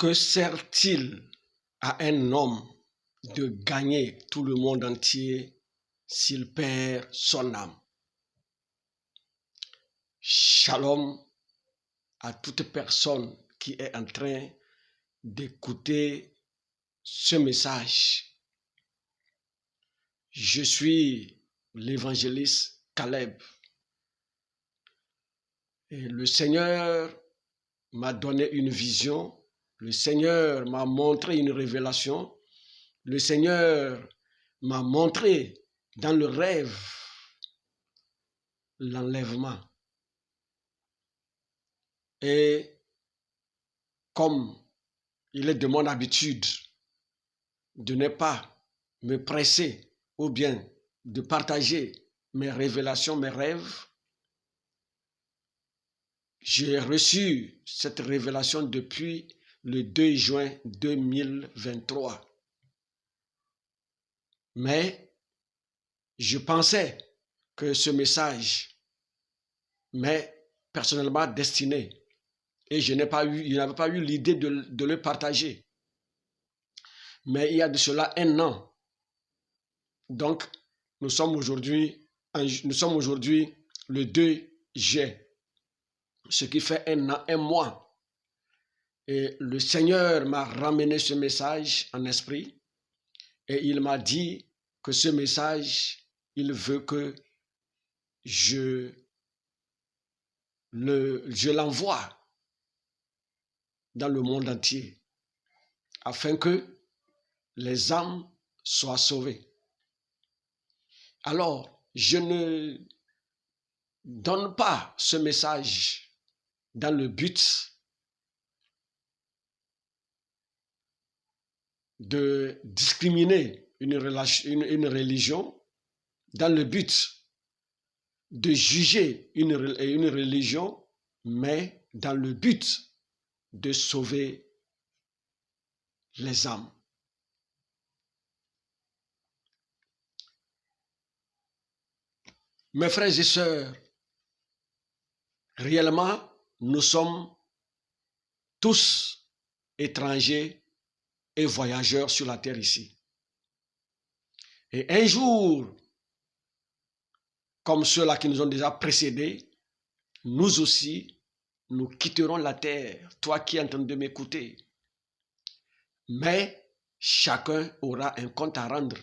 Que sert-il à un homme de gagner tout le monde entier s'il perd son âme? Shalom à toute personne qui est en train d'écouter ce message. Je suis l'évangéliste Caleb. Et le Seigneur m'a donné une vision. Le Seigneur m'a montré une révélation. Le Seigneur m'a montré dans le rêve l'enlèvement. Et comme il est de mon habitude de ne pas me presser ou bien de partager mes révélations, mes rêves, j'ai reçu cette révélation depuis le 2 juin 2023. Mais je pensais que ce message m'est personnellement destiné et je n'avais pas eu l'idée de le partager. Mais il y a de cela un an. Donc, nous sommes aujourd'hui le 2 juin, ce qui fait un an, un mois. Et le Seigneur m'a ramené ce message en esprit et il m'a dit que ce message, il veut que je l'envoie dans le monde entier afin que les âmes soient sauvées. Alors, je ne donne pas ce message dans le but de discriminer une religion, dans le but de juger une religion, mais dans le but de sauver les âmes. Mes frères et sœurs, réellement, nous sommes tous étrangers et voyageurs sur la terre ici. Et un jour, comme ceux-là qui nous ont déjà précédés, nous aussi, nous quitterons la terre, toi qui es en train de m'écouter. Mais chacun aura un compte à rendre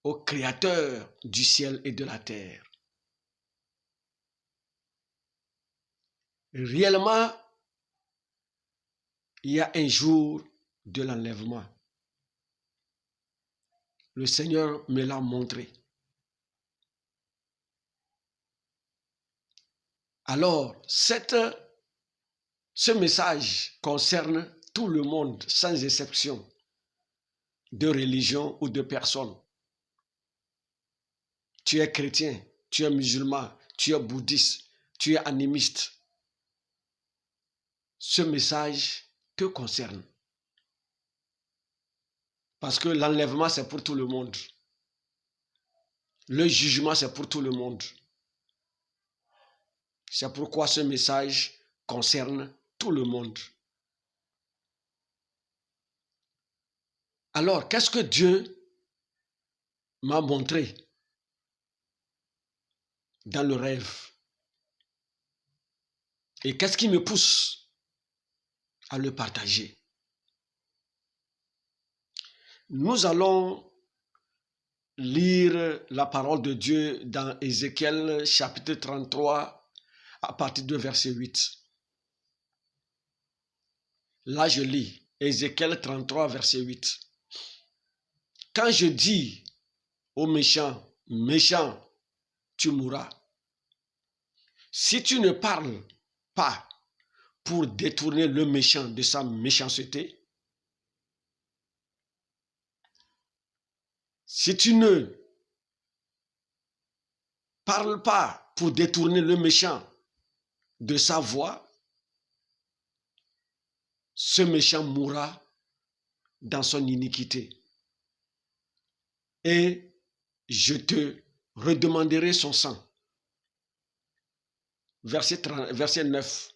au Créateur du ciel et de la terre. Réellement, il y a un jour de l'enlèvement. Le Seigneur me l'a montré. Alors, ce message concerne tout le monde, sans exception, de religion ou de personne. Tu es chrétien, tu es musulman, tu es bouddhiste, tu es animiste. Ce message te concerne. Parce que l'enlèvement, c'est pour tout le monde. Le jugement, c'est pour tout le monde. C'est pourquoi ce message concerne tout le monde. Alors, qu'est-ce que Dieu m'a montré dans le rêve? Et qu'est-ce qui me pousse à le partager? Nous allons lire la parole de Dieu dans Ézéchiel chapitre 33 à partir de verset 8. Là, je lis Ézéchiel 33, verset 8. Quand je dis au méchant, méchant, tu mourras. Si tu ne parles pas pour détourner le méchant de sa méchanceté, si tu ne parles pas pour détourner le méchant de sa voie, ce méchant mourra dans son iniquité. Et je te redemanderai son sang. Verset 9.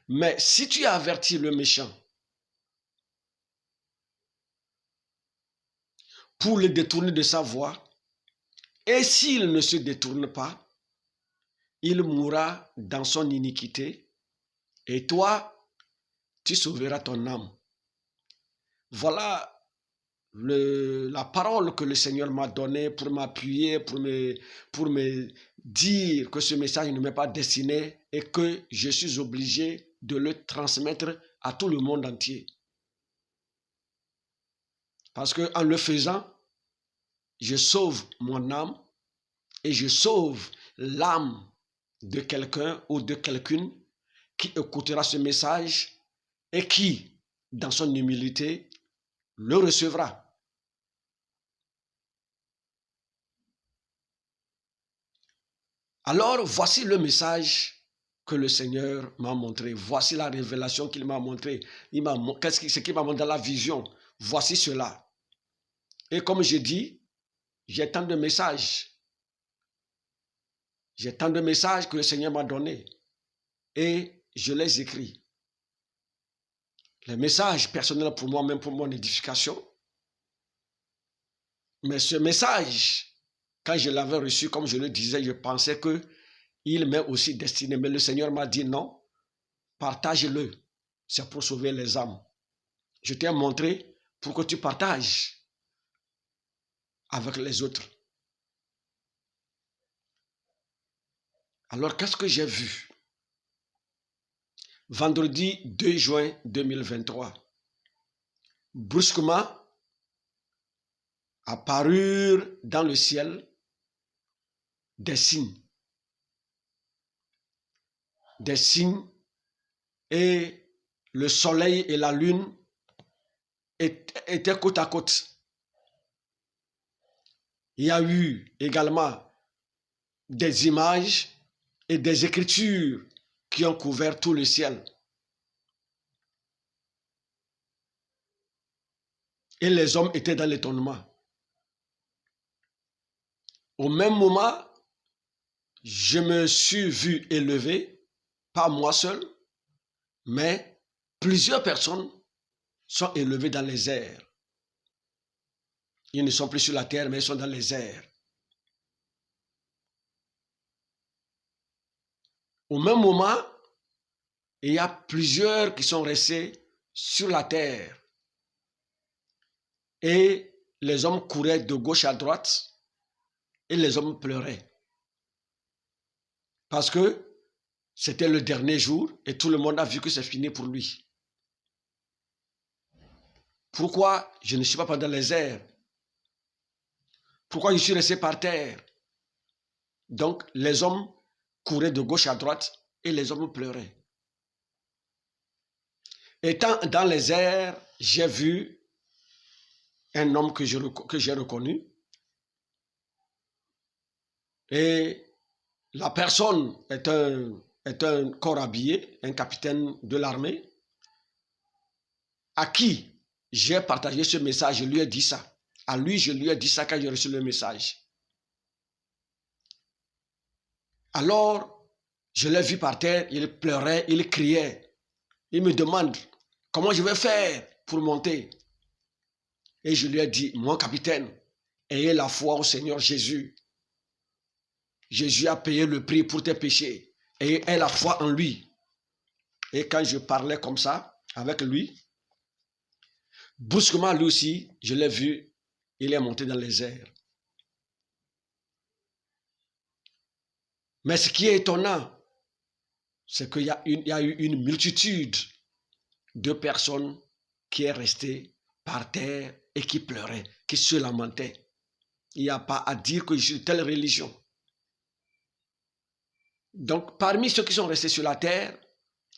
Mais si tu avertis le méchant pour le détourner de sa voie. Et s'il ne se détourne pas, il mourra dans son iniquité. Et toi, tu sauveras ton âme. Voilà la parole que le Seigneur m'a donnée pour m'appuyer, pour me dire que ce message ne m'est pas destiné et que je suis obligé de le transmettre à tout le monde entier. Parce qu'en le faisant, je sauve mon âme et je sauve l'âme de quelqu'un ou de quelqu'une qui écoutera ce message et qui, dans son humilité, le recevra. Alors, voici le message que le Seigneur m'a montré. Voici la révélation qu'il m'a montrée. Ce qu'il m'a montré dans la vision. Voici cela. Et comme je dis, j'ai tant de messages. J'ai tant de messages que le Seigneur m'a donnés. Et je les écris. Les messages personnels pour moi, même pour mon édification. Mais ce message, quand je l'avais reçu, comme je le disais, je pensais qu'il m'est aussi destiné. Mais le Seigneur m'a dit non, partage-le. C'est pour sauver les âmes. Je t'ai montré pour que tu partages avec les autres. Alors, qu'est-ce que j'ai vu? Vendredi 2 juin 2023, brusquement, apparurent dans le ciel des signes. Des signes et le soleil et la lune étaient côte à côte. Il y a eu également des images et des écritures qui ont couvert tout le ciel. Et les hommes étaient dans l'étonnement. Au même moment, je me suis vu élevé, pas moi seul, mais plusieurs personnes sont élevées dans les airs. Ils ne sont plus sur la terre, mais ils sont dans les airs. Au même moment, il y a plusieurs qui sont restés sur la terre. Et les hommes couraient de gauche à droite et les hommes pleuraient. Parce que c'était le dernier jour et tout le monde a vu que c'est fini pour lui. Pourquoi je ne suis pas dans les airs? Pourquoi je suis resté par terre? Donc les hommes couraient de gauche à droite et les hommes pleuraient. Étant dans les airs, j'ai vu un homme que j'ai reconnu. Et la personne est un corps habillé, un capitaine de l'armée, à qui j'ai partagé ce message. Je lui ai dit ça. À lui, je lui ai dit ça quand j'ai reçu le message. Alors, je l'ai vu par terre, il pleurait, il criait. Il me demande comment je vais faire pour monter. Et je lui ai dit, mon capitaine, ayez la foi au Seigneur Jésus. Jésus a payé le prix pour tes péchés. Et aie la foi en lui. Et quand je parlais comme ça avec lui, brusquement lui aussi, je l'ai vu, il est monté dans les airs. Mais ce qui est étonnant, c'est qu'il y a eu une multitude de personnes qui est restée par terre et qui pleuraient, qui se lamentaient. Il n'y a pas à dire que je suis de telle religion. Donc, parmi ceux qui sont restés sur la terre,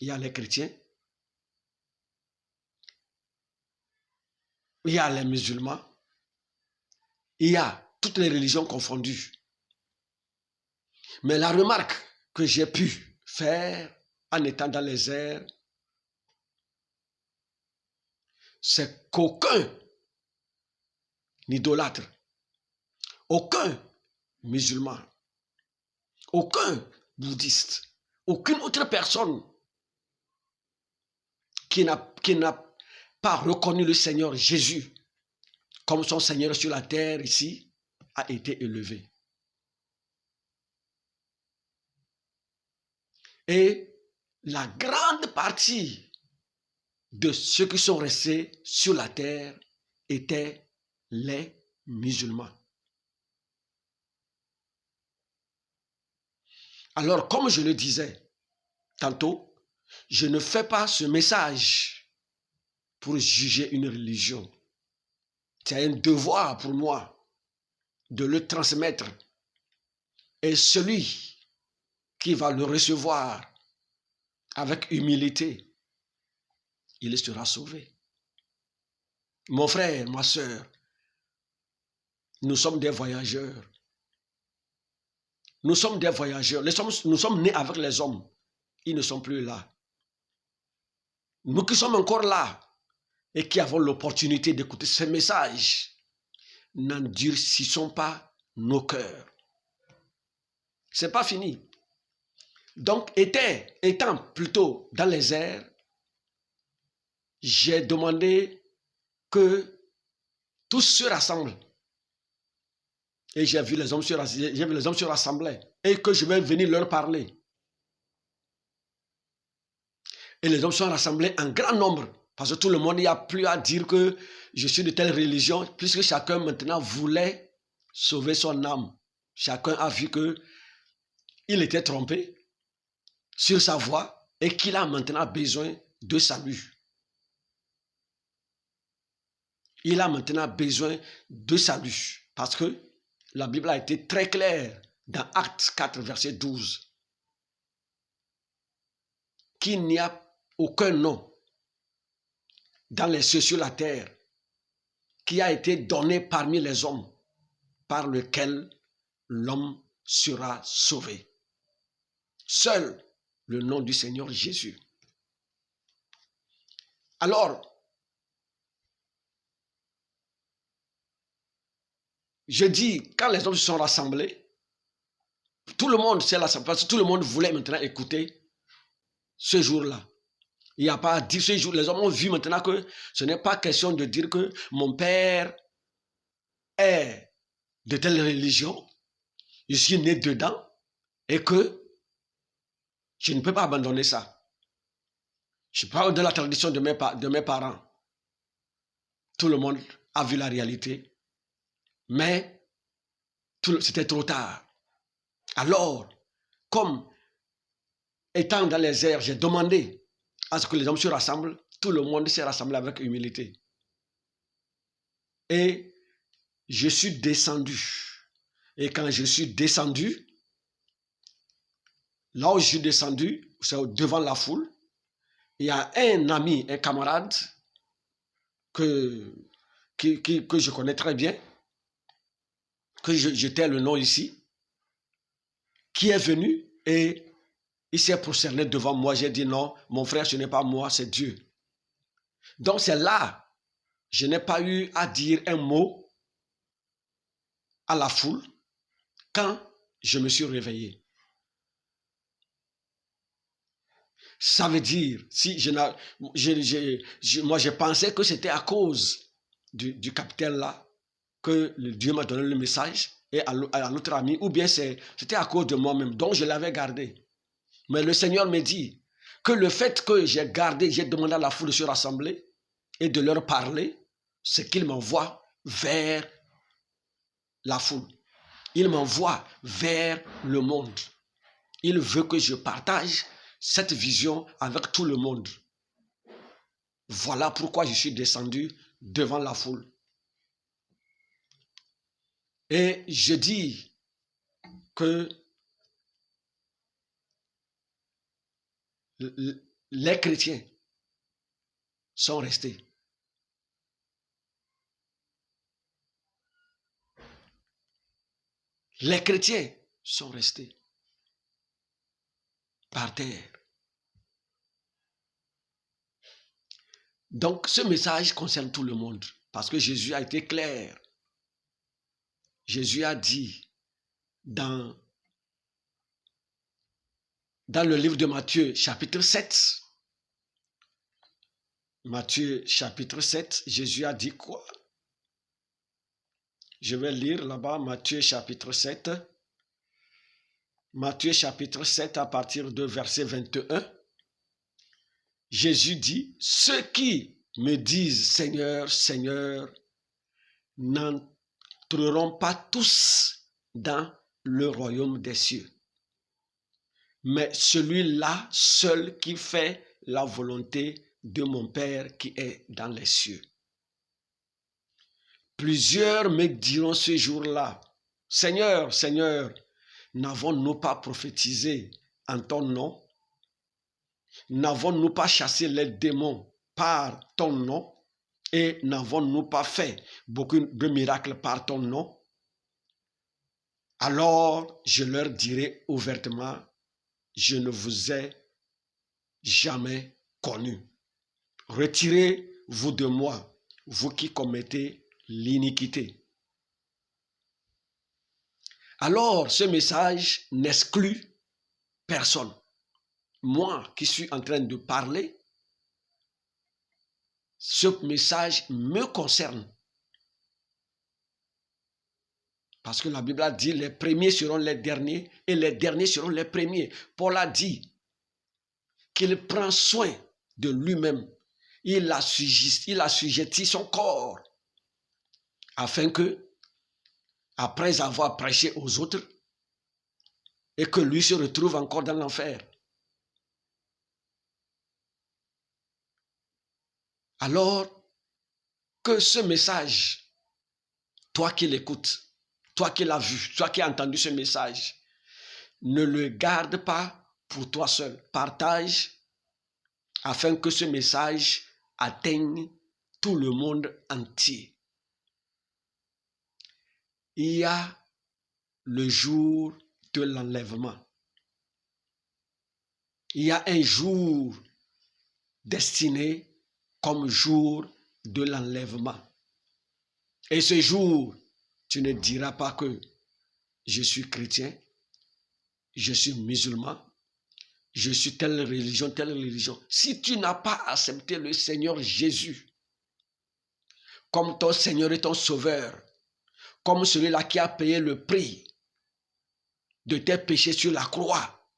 il y a les chrétiens, il y a les musulmans, il y a toutes les religions confondues. Mais la remarque que j'ai pu faire en étant dans les airs, c'est qu'aucun idolâtre, aucun musulman, aucun bouddhiste, aucune autre personne qui n'a pas reconnu le Seigneur Jésus comme son Seigneur sur la terre ici, a été élevé. Et la grande partie de ceux qui sont restés sur la terre étaient les musulmans. Alors, comme je le disais tantôt, je ne fais pas ce message pour juger une religion. C'est un devoir pour moi de le transmettre. Et celui qui va le recevoir avec humilité, il sera sauvé. Mon frère, ma soeur, nous sommes des voyageurs. Nous sommes des voyageurs. Nous sommes nés avec les hommes. Ils ne sont plus là. Nous qui sommes encore là et qui avons l'opportunité d'écouter ce message, n'endurcissons pas nos cœurs. Ce n'est pas fini. Donc, étant plutôt dans les airs, j'ai demandé que tous se rassemblent. Et j'ai vu les hommes se rassembler et que je vais venir leur parler. Et les hommes sont rassemblés en grand nombre. Parce que tout le monde, il n'y a plus à dire que je suis de telle religion, puisque chacun maintenant voulait sauver son âme. Chacun a vu qu'il était trompé sur sa voie et qu'il a maintenant besoin de salut. Il a maintenant besoin de salut. Parce que la Bible a été très claire dans Actes 4, verset 12. Qu'il n'y a aucun nom dans les cieux sur la terre qui a été donné parmi les hommes par lequel l'homme sera sauvé. Seul le nom du Seigneur Jésus. Alors, je dis, quand les hommes se sont rassemblés, tout le monde s'est rassemblé, parce que tout le monde voulait maintenant écouter ce jour-là. Il n'y a pas à dire ce jour. Les hommes ont vu maintenant que ce n'est pas question de dire que mon père est de telle religion, je suis né dedans et que je ne peux pas abandonner ça. Je parle de la tradition de mes parents. Tout le monde a vu la réalité. Mais c'était trop tard. Alors, comme étant dans les airs, j'ai demandé à ce que les hommes se rassemblent. Tout le monde s'est rassemblé avec humilité. Et je suis descendu. Et quand je suis descendu, là où je suis descendu, c'est devant la foule, il y a un ami, un camarade que je connais très bien, que je tais le nom ici, qui est venu et il s'est prosterné devant moi. J'ai dit non, mon frère, ce n'est pas moi, c'est Dieu. Donc c'est là, je n'ai pas eu à dire un mot à la foule quand je me suis réveillé. Ça veut dire, si moi je pensais que c'était à cause du capitaine là que Dieu m'a donné le message et à l'autre ami, ou bien c'était à cause de moi-même, donc je l'avais gardé. Mais le Seigneur me dit que le fait que j'ai demandé à la foule de se rassembler et de leur parler, c'est qu'il m'envoie vers la foule. Il m'envoie vers le monde. Il veut que je partage cette vision avec tout le monde. Voilà pourquoi je suis descendu devant la foule. Et je dis que les chrétiens sont restés. Les chrétiens sont restés par terre. Donc, ce message concerne tout le monde parce que Jésus a été clair. Jésus a dit dans le livre de Matthieu, chapitre 7, Matthieu, chapitre 7, Jésus a dit quoi? Je vais lire là-bas Matthieu chapitre 7. Matthieu chapitre 7 à partir de verset 21. Jésus dit, ceux qui me disent Seigneur, Seigneur, n'entreront pas tous dans le royaume des cieux, mais celui-là seul qui fait la volonté de mon Père qui est dans les cieux. Plusieurs me diront ce jour-là, Seigneur, Seigneur, n'avons-nous pas prophétisé en ton nom? N'avons-nous pas chassé les démons par ton nom? Et n'avons-nous pas fait beaucoup de miracles par ton nom? Alors je leur dirai ouvertement, je ne vous ai jamais connu. Retirez-vous de moi, vous qui commettez l'iniquité. Alors ce message n'exclut personne. Moi qui suis en train de parler, ce message me concerne. Parce que la Bible a dit, les premiers seront les derniers et les derniers seront les premiers. Paul a dit qu'il prend soin de lui-même. Il assujettit son corps afin que, après avoir prêché aux autres, et que lui se retrouve encore dans l'enfer. Alors que ce message, toi qui l'écoutes, toi qui l'as vu, toi qui as entendu ce message, ne le garde pas pour toi seul. Partage afin que ce message atteigne tout le monde entier. Il y a le jour de l'enlèvement. Il y a un jour destiné comme jour de l'enlèvement. Et ce jour, tu ne diras pas que je suis chrétien, je suis musulman, je suis telle religion, telle religion. Si tu n'as pas accepté le Seigneur Jésus comme ton Seigneur et ton Sauveur, comme celui-là qui a payé le prix de tes péchés sur la croix,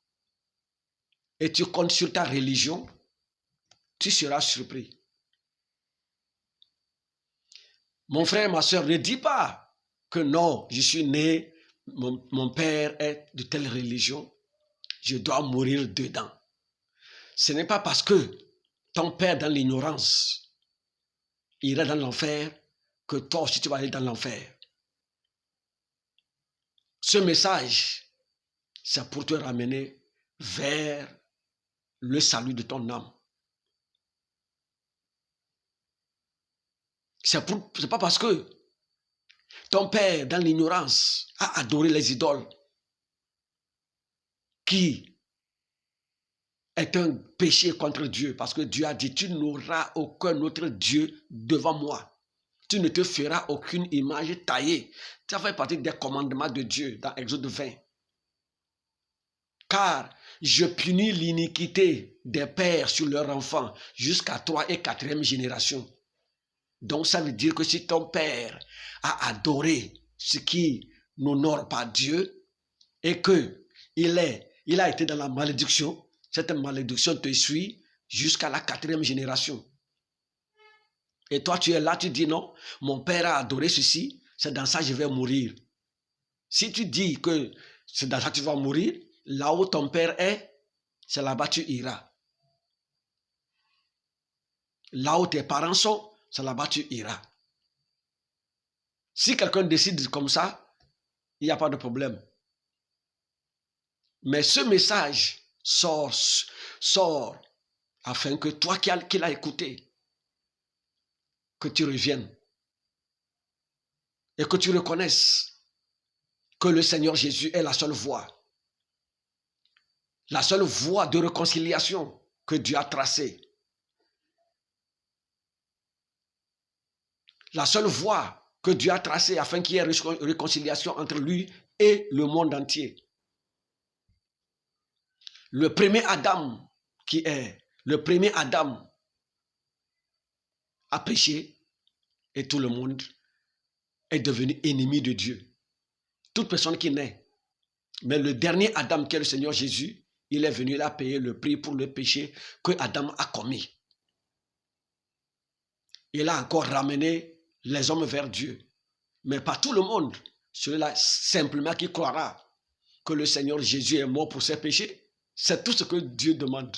et tu comptes sur ta religion, tu seras surpris. Mon frère, ma soeur, ne dis pas que non, je suis né, mon père est de telle religion, je dois mourir dedans. Ce n'est pas parce que ton père dans l'ignorance ira dans l'enfer que toi aussi tu vas aller dans l'enfer. Ce message, c'est pour te ramener vers le salut de ton âme. C'est pas parce que ton père, dans l'ignorance, a adoré les idoles, qui est un péché contre Dieu, parce que Dieu a dit, tu n'auras aucun autre Dieu devant moi. Tu ne te feras aucune image taillée. Ça fait partie des commandements de Dieu dans Exode 20. Car je punis l'iniquité des pères sur leurs enfants jusqu'à 3 et 4e génération. Donc ça veut dire que si ton père a adoré ce qui n'honore pas Dieu et que il a été dans la malédiction, cette malédiction te suit jusqu'à la 4e génération. Et toi tu es là, tu dis non, mon père a adoré ceci, c'est dans ça que je vais mourir. Si tu dis que c'est dans ça que tu vas mourir, là où ton père est, c'est là-bas que tu iras. Là où tes parents sont, c'est là-bas que tu iras. Si quelqu'un décide comme ça, il n'y a pas de problème. Mais ce message sort afin que toi qui l'as écouté, que tu reviennes et que tu reconnaisses que le Seigneur Jésus est la seule voie de réconciliation que Dieu a tracée. La seule voie que Dieu a tracée afin qu'il y ait réconciliation entre lui et le monde entier. Le premier Adam a péché et tout le monde est devenu ennemi de Dieu. Toute personne qui naît. Mais le dernier Adam, qui est le Seigneur Jésus, il est venu là payer le prix pour le péché que Adam a commis. Il a encore ramené les hommes vers Dieu. Mais pas tout le monde. Celui-là simplement qui croira que le Seigneur Jésus est mort pour ses péchés. C'est tout ce que Dieu demande.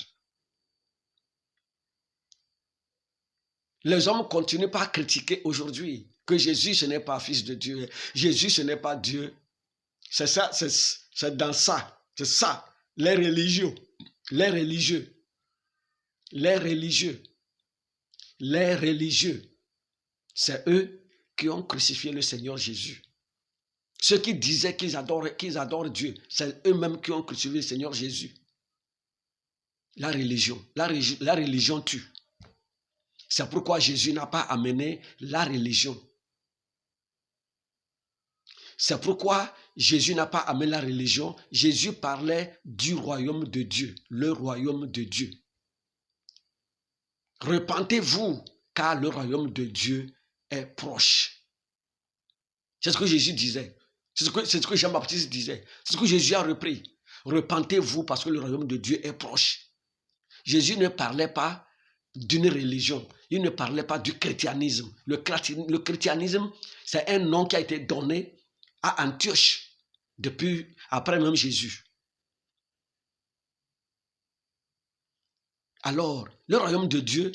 Les hommes continuent par critiquer aujourd'hui que Jésus, ce n'est pas fils de Dieu. Jésus, ce n'est pas Dieu. C'est ça, c'est dans ça. C'est ça. Les religieux. Les religieux. Les religieux. Les religieux. C'est eux qui ont crucifié le Seigneur Jésus. Ceux qui disaient qu'ils adorent Dieu, c'est eux-mêmes qui ont crucifié le Seigneur Jésus. La religion. La religion tue. C'est pourquoi Jésus n'a pas amené la religion. C'est pourquoi Jésus n'a pas amené la religion. Jésus parlait du royaume de Dieu, le royaume de Dieu. Repentez-vous, car le royaume de Dieu est proche. C'est ce que Jésus disait. C'est ce que Jean-Baptiste disait. C'est ce que Jésus a repris. Repentez-vous parce que le royaume de Dieu est proche. Jésus ne parlait pas d'une religion. Il ne parlait pas du christianisme. Le christianisme, c'est un nom qui a été donné à Antioche depuis après même Jésus. Alors, le royaume de Dieu,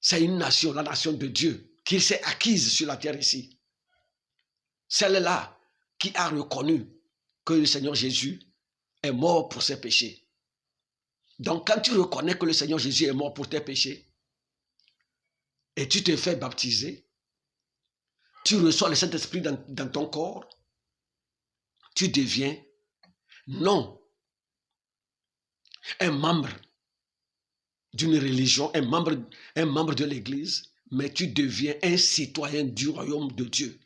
c'est une nation, la nation de Dieu, qui s'est acquise sur la terre ici. Celle-là qui a reconnu que le Seigneur Jésus est mort pour ses péchés. Donc, quand tu reconnais que le Seigneur Jésus est mort pour tes péchés et tu te fais baptiser, tu reçois le Saint-Esprit dans ton corps, tu deviens non un membre d'une religion, un membre de l'Église, mais tu deviens un citoyen du royaume de Dieu.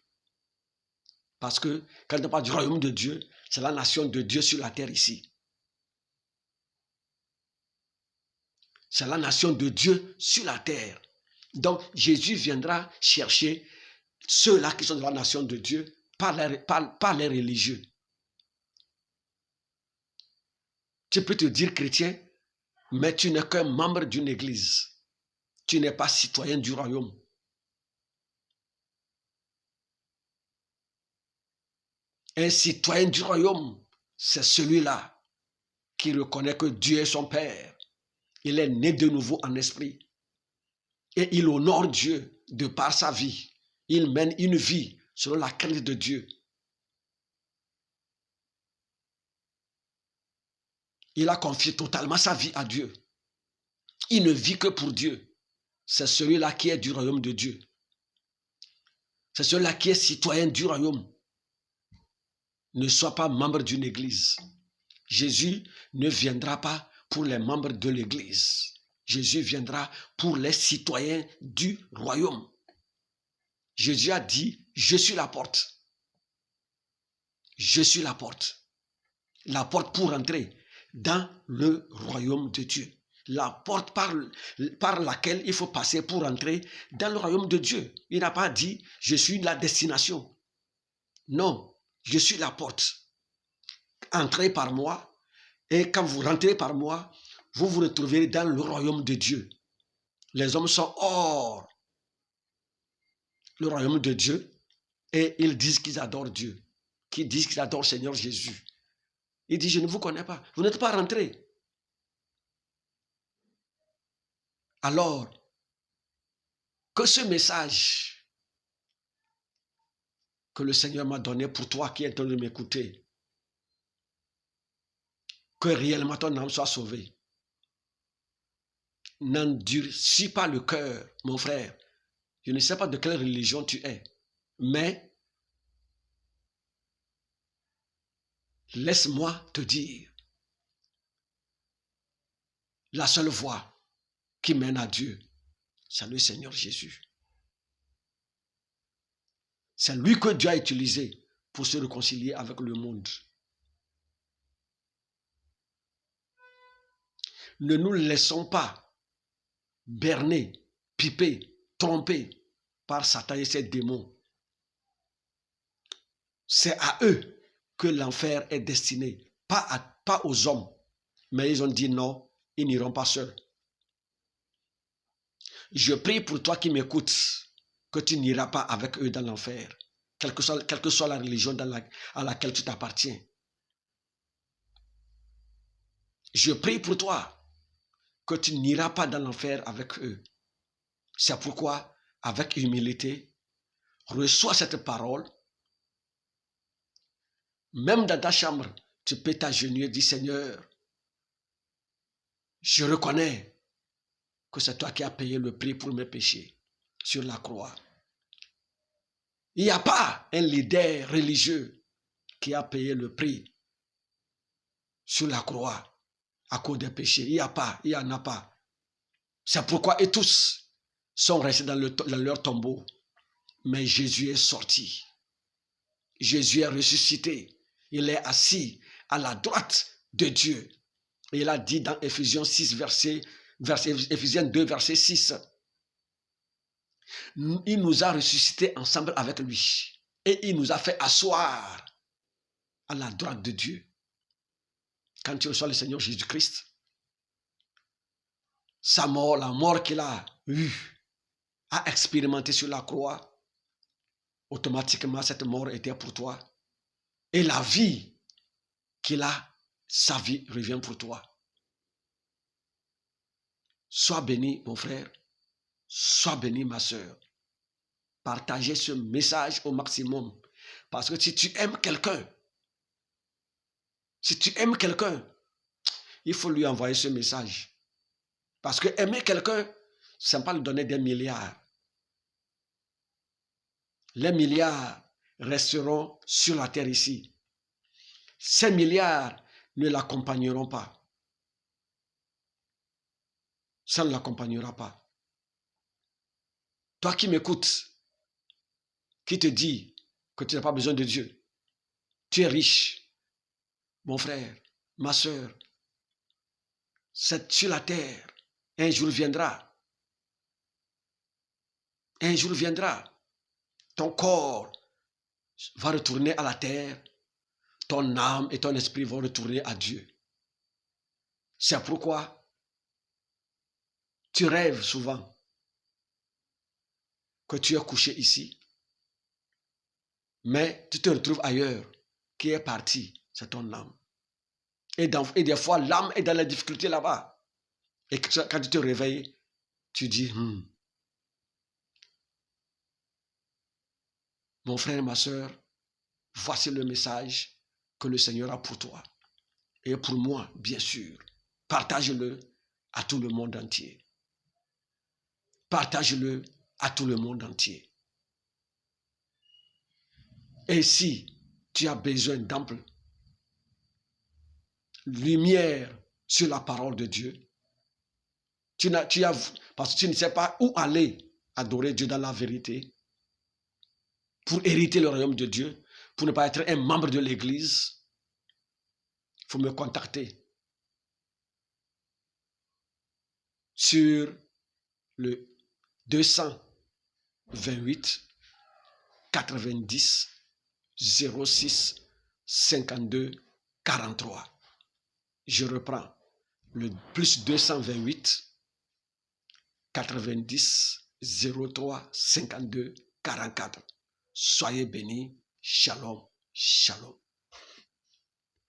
Parce que quand on parle du royaume de Dieu, c'est la nation de Dieu sur la terre ici. C'est la nation de Dieu sur la terre. Donc, Jésus viendra chercher ceux-là qui sont de la nation de Dieu par les religieux. Tu peux te dire chrétien, mais tu n'es qu'un membre d'une église. Tu n'es pas citoyen du royaume. Un citoyen du royaume, c'est celui-là qui reconnaît que Dieu est son Père. Il est né de nouveau en esprit. Et il honore Dieu de par sa vie. Il mène une vie selon la crainte de Dieu. Il a confié totalement sa vie à Dieu. Il ne vit que pour Dieu. C'est celui-là qui est du royaume de Dieu. C'est celui-là qui est citoyen du royaume. Ne sois pas membre d'une église. Jésus ne viendra pas pour les membres de l'église. Jésus viendra pour les citoyens du royaume. Jésus a dit, je suis la porte. Je suis la porte. La porte pour entrer dans le royaume de Dieu. La porte par laquelle il faut passer pour entrer dans le royaume de Dieu. Il n'a pas dit, je suis la destination. Non, je suis la porte. Entrez par moi et quand vous rentrez par moi, vous vous retrouverez dans le royaume de Dieu. Les hommes sont hors le royaume de Dieu et ils disent qu'ils adorent Dieu, qu'ils disent qu'ils adorent le Seigneur Jésus. Il dit, je ne vous connais pas, vous n'êtes pas rentrés. Alors, que ce message que le Seigneur m'a donné pour toi qui es en train de m'écouter, que réellement ton âme soit sauvée, n'endurcis pas le cœur, mon frère. Je ne sais pas de quelle religion tu es, mais laisse-moi te dire, la seule voie qui mène à Dieu, c'est le Seigneur Jésus. C'est lui que Dieu a utilisé pour se réconcilier avec le monde. Ne nous laissons pas berner, piper, tromper par Satan et ses démons. C'est à eux que l'enfer est destiné, pas aux hommes. Mais ils ont dit non, ils n'iront pas seuls. Je prie pour toi qui m'écoutes, que tu n'iras pas avec eux dans l'enfer, quelle que soit la religion à laquelle tu t'appartiens. Je prie pour toi que tu n'iras pas dans l'enfer avec eux. C'est pourquoi, avec humilité, reçois cette parole. Même dans ta chambre, tu peux t'agenouiller et dire, Seigneur, je reconnais que c'est toi qui as payé le prix pour mes péchés sur la croix. Il n'y a pas un leader religieux qui a payé le prix sur la croix à cause des péchés. Il n'y a pas, il n'y en a pas. C'est pourquoi et tous sont restés dans leur tombeau. Mais Jésus est sorti. Jésus est ressuscité. Il est assis à la droite de Dieu. Et il a dit dans Éphésiens 6, Éphésiens 2, verset 6, il nous a ressuscités ensemble avec lui. Et il nous a fait asseoir à la droite de Dieu. Quand tu reçois le Seigneur Jésus-Christ, sa mort, la mort qu'il a eue, a expérimenté sur la croix, automatiquement cette mort était pour toi. Et la vie qu'il a, sa vie revient pour toi. Sois béni, mon frère. Sois béni, ma soeur. Partagez ce message au maximum. Parce que si tu aimes quelqu'un, il faut lui envoyer ce message. Parce que aimer quelqu'un, ce n'est pas lui donner des milliards. Les milliards resteront sur la terre ici. Ces milliards ne l'accompagneront pas. Ça ne l'accompagnera pas. Toi qui m'écoutes, qui te dit que tu n'as pas besoin de Dieu, tu es riche, mon frère, ma soeur, c'est sur la terre. Un jour viendra. Un jour viendra. Ton corps va retourner à la terre. Ton âme et ton esprit vont retourner à Dieu. C'est pourquoi tu rêves souvent que tu es couché ici, mais tu te retrouves ailleurs. Qui est parti, c'est ton âme. Et des fois, l'âme est dans la difficulté là-bas. Et quand tu te réveilles, tu dis, mon frère et ma soeur, voici le message que le Seigneur a pour toi. Et pour moi, bien sûr. Partage-le à tout le monde entier. Partage-le à tout le monde entier. Et si tu as besoin d'ample lumière sur la parole de Dieu, parce que tu ne sais pas où aller adorer Dieu dans la vérité, pour hériter le royaume de Dieu, pour ne pas être un membre de l'église, il faut me contacter sur le 228 90 06 52 43. Je reprends le plus 228 90 03 52 44. Soyez bénis. Shalom. Shalom.